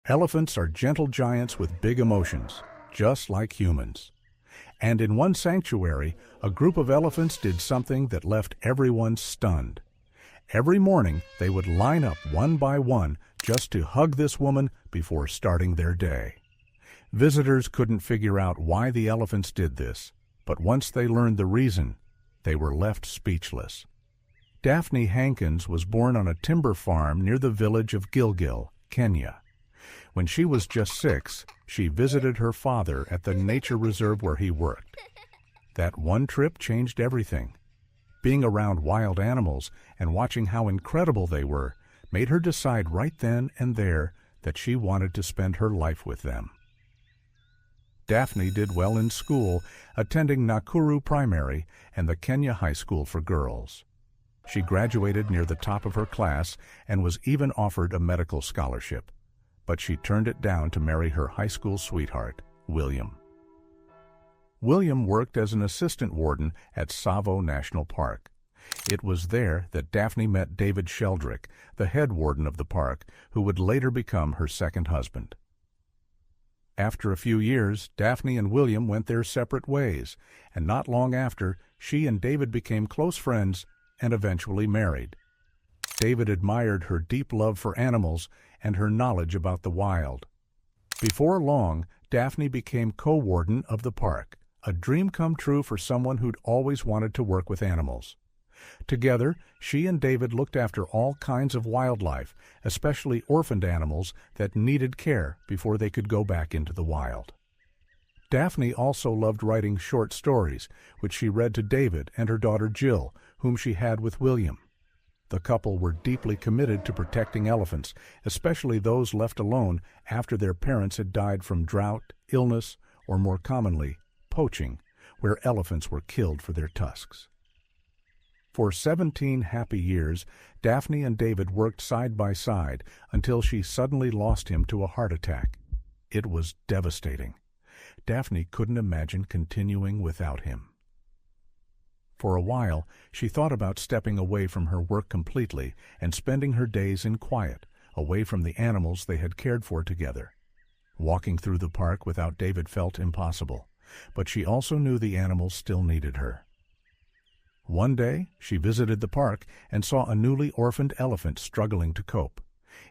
Elephants are gentle giants with big emotions, just like humans. And in one sanctuary, a group of elephants did something that left everyone stunned. Every morning, they would line up one by one just to hug this woman before starting their day. Visitors couldn't figure out why the elephants did this, but once they learned the reason, they were left speechless. Daphne Hankins was born on a timber farm near the village of Gilgil, Kenya. When she was just 6, she visited her father at the nature reserve where he worked. That one trip changed everything. Being around wild animals and watching how incredible they were made her decide right then and there that she wanted to spend her life with them. Daphne did well in school, attending Nakuru Primary and the Kenya High School for Girls. She graduated near the top of her class and was even offered a medical scholarship, but she turned it down to marry her high school sweetheart, William. William worked as an assistant warden at Tsavo National Park. It was there that Daphne met David Sheldrick, the head warden of the park, who would later become her second husband. After a few years, Daphne and William went their separate ways, and not long after, she and David became close friends and eventually married. David admired her deep love for animals and her knowledge about the wild. Before long, Daphne became co-warden of the park, a dream come true for someone who'd always wanted to work with animals. Together, she and David looked after all kinds of wildlife, especially orphaned animals that needed care before they could go back into the wild. Daphne also loved writing short stories, which she read to David and her daughter Jill, whom she had with William. The couple were deeply committed to protecting elephants, especially those left alone after their parents had died from drought, illness, or more commonly, poaching, where elephants were killed for their tusks. For 17 happy years, Daphne and David worked side by side until she suddenly lost him to a heart attack. It was devastating. Daphne couldn't imagine continuing without him. For a while, she thought about stepping away from her work completely and spending her days in quiet, away from the animals they had cared for together. Walking through the park without David felt impossible, but she also knew the animals still needed her. One day, she visited the park and saw a newly orphaned elephant struggling to cope.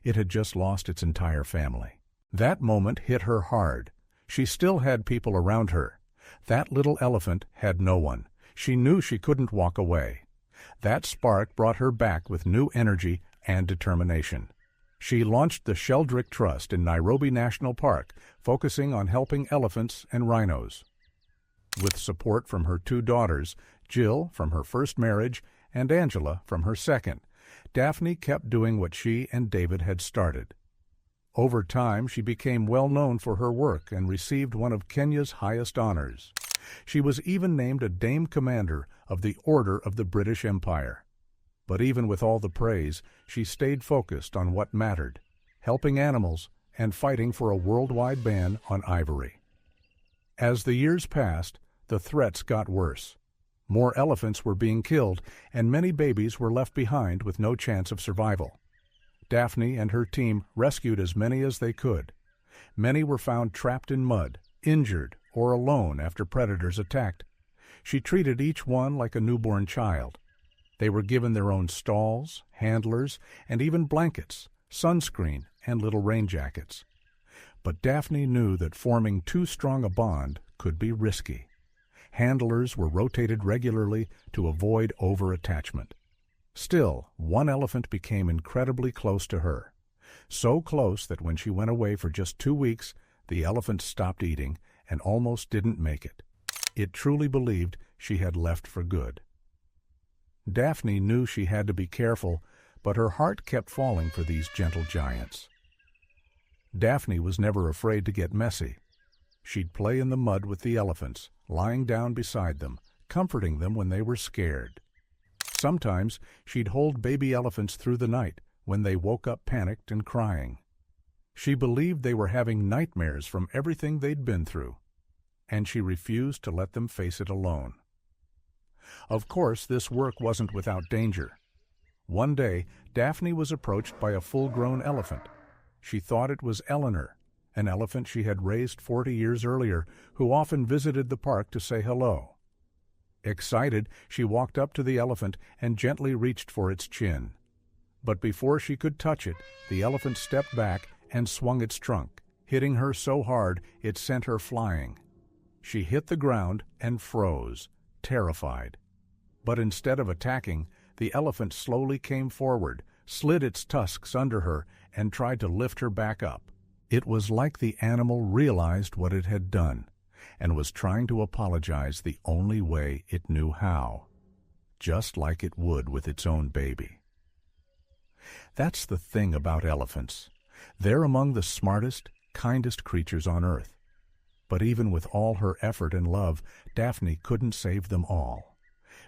It had just lost its entire family. That moment hit her hard. She still had people around her. That little elephant had no one. She knew she couldn't walk away. That spark brought her back with new energy and determination. She launched the Sheldrick Trust in Nairobi National Park, focusing on helping elephants and rhinos. With support from her 2 daughters, Jill from her first marriage and Angela from her second, Daphne kept doing what she and David had started. Over time, she became well known for her work and received one of Kenya's highest honors. She was even named a Dame Commander of the Order of the British Empire. But even with all the praise, she stayed focused on what mattered, helping animals and fighting for a worldwide ban on ivory. As the years passed, the threats got worse. More elephants were being killed, and many babies were left behind with no chance of survival. Daphne and her team rescued as many as they could. Many were found trapped in mud, injured, or alone after predators attacked. She treated each one like a newborn child. They were given their own stalls, handlers, and even blankets, sunscreen, and little rain jackets. But Daphne knew that forming too strong a bond could be risky. Handlers were rotated regularly to avoid over-attachment. Still, one elephant became incredibly close to her. So close that when she went away for just 2 weeks, the elephant stopped eating and almost didn't make it. It truly believed she had left for good. Daphne knew she had to be careful, but her heart kept falling for these gentle giants. Daphne was never afraid to get messy. She'd play in the mud with the elephants, lying down beside them, comforting them when they were scared. Sometimes she'd hold baby elephants through the night when they woke up panicked and crying. She believed they were having nightmares from everything they'd been through, and she refused to let them face it alone. Of course, this work wasn't without danger. One day, Daphne was approached by a full-grown elephant. She thought it was Eleanor, an elephant she had raised 40 years earlier, who often visited the park to say hello. Excited, she walked up to the elephant and gently reached for its chin. But before she could touch it, the elephant stepped back and swung its trunk, hitting her so hard it sent her flying. She hit the ground and froze, terrified. But instead of attacking, the elephant slowly came forward, slid its tusks under her, and tried to lift her back up. It was like the animal realized what it had done, and was trying to apologize the only way it knew how, just like it would with its own baby. That's the thing about elephants. They're among the smartest, kindest creatures on earth. But even with all her effort and love, Daphne couldn't save them all.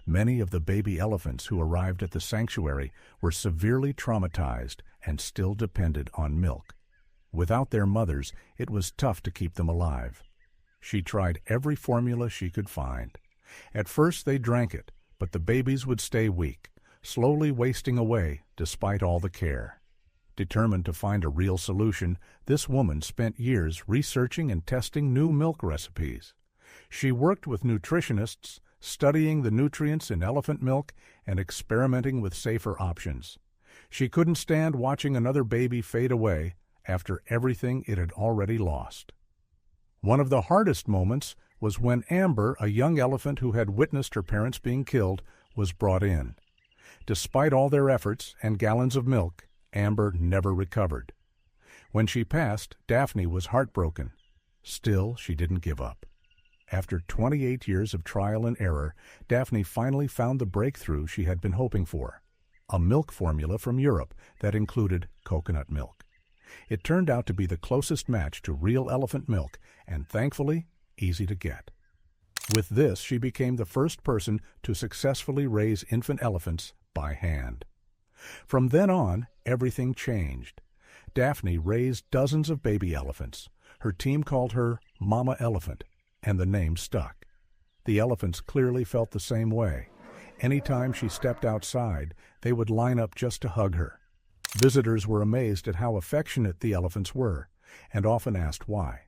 Many of the baby elephants who arrived at the sanctuary were severely traumatized and still depended on milk. Without their mothers, it was tough to keep them alive. She tried every formula she could find. At first they drank it, but the babies would stay weak, slowly wasting away despite all the care. Determined to find a real solution, this woman spent years researching and testing new milk recipes. She worked with nutritionists, studying the nutrients in elephant milk and experimenting with safer options. She couldn't stand watching another baby fade away after everything it had already lost. One of the hardest moments was when Amber, a young elephant who had witnessed her parents being killed, was brought in. Despite all their efforts and gallons of milk, Amber never recovered. When she passed, Daphne was heartbroken. Still, she didn't give up. After 28 years of trial and error, Daphne finally found the breakthrough she had been hoping for, a milk formula from Europe that included coconut milk. It turned out to be the closest match to real elephant milk and, thankfully, easy to get. With this, she became the first person to successfully raise infant elephants by hand. From then on, everything changed. Daphne raised dozens of baby elephants. Her team called her Mama Elephant, and the name stuck. The elephants clearly felt the same way. Anytime she stepped outside, they would line up just to hug her. Visitors were amazed at how affectionate the elephants were, and often asked why.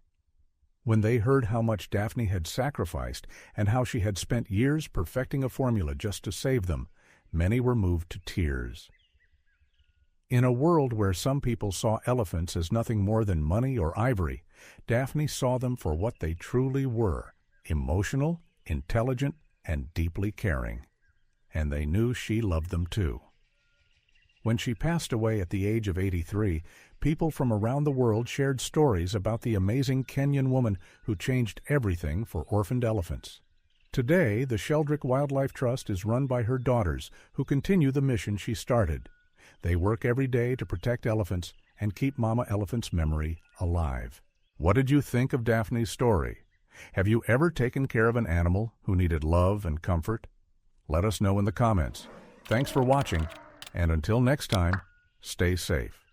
When they heard how much Daphne had sacrificed and how she had spent years perfecting a formula just to save them, many were moved to tears. In a world where some people saw elephants as nothing more than money or ivory, Daphne saw them for what they truly were: emotional, intelligent, and deeply caring. And they knew she loved them too. When she passed away at the age of 83, people from around the world shared stories about the amazing Kenyan woman who changed everything for orphaned elephants. Today, the Sheldrick Wildlife Trust is run by her daughters, who continue the mission she started. They work every day to protect elephants and keep Mama Elephant's memory alive. What did you think of Daphne's story? Have you ever taken care of an animal who needed love and comfort? Let us know in the comments. Thanks for watching, and until next time, stay safe.